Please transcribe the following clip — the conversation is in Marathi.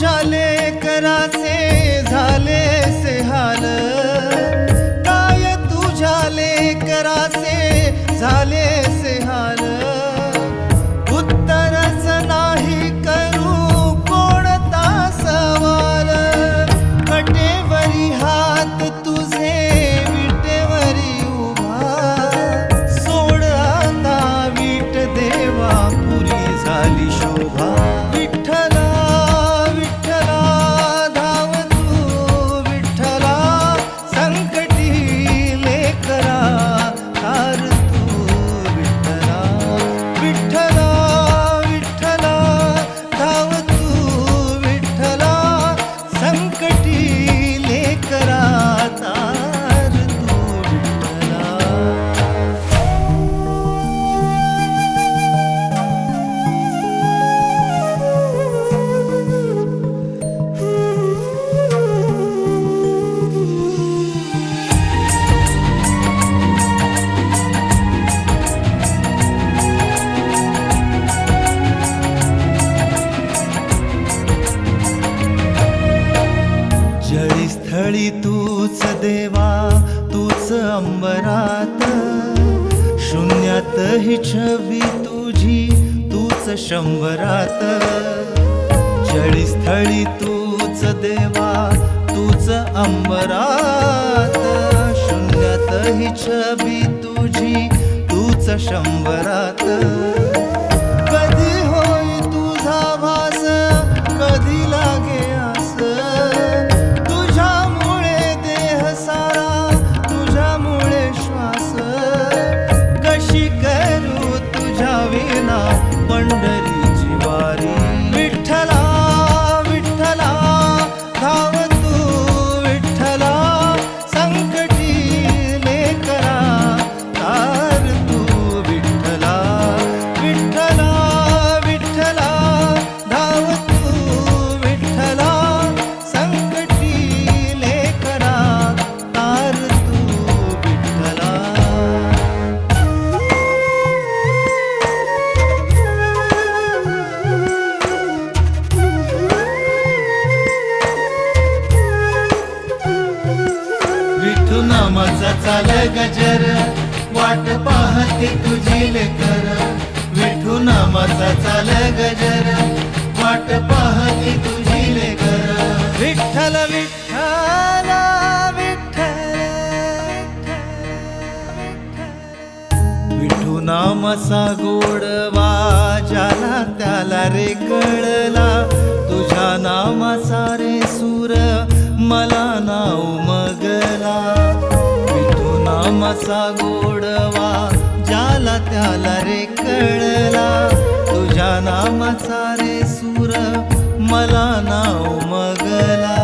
तुझ्या लेकराचे झाले से हाल, काय तुझ्या लेकराचे झाले से हाल, उत्तरच नाही करू कोणता सवाल, कटेवरी हात तुझे विटेवरी उभा, सोड आता विट देवा पुरी झाली शोभा. विठ्ठला विठ्ठला धाव तू विठ्ठला, संकटी लेकरा तार तू विठ्ठला. विठ्ठला विठ्ठला धाव तू विठ्ठला, संकटी लेकरा तार तू विठ्ठला. जळीस्थळी तूच देवा तूच अंबरात, शून्यात ही छवी तुझी तूच शंभरात. जळीस्थळी तूच देवा तूच अंबरात, शून्यात ही छवी तुझी तूच शंभरात. कधी होई तुझा भास कधी लागे आस, तुझ्यामुळे देह सारा तुझ्यामुळे श्वास, कशी करू तुझ्या विना पंढरीची वारी. विठ्ठला विठ्ठला धाव तू विठ्ठला, संकटी लेकरा तार तू विठ्ठला. विठ्ठला विठ्ठला धाव तू विठ्ठला, संकटी लेकरा तार तू विठ्ठला. विठू नामाचा चाल गजर, वाट पाहते तुझी लेकर. विठू नामाचा चाल गजर, वाट पाहते तुझी लेकर. विठ्ठल विठ्ठल विठ्ठल विठू नामाचा गोडवा ज्याला त्याला रे कळला, तुझ्या नामाचा रे सूर मला नाव मगला. विठू नामाचा गोडवा ज्याला त्याला रे कळला, तुझ्या नामाचा रे सूर मला नाव मगला.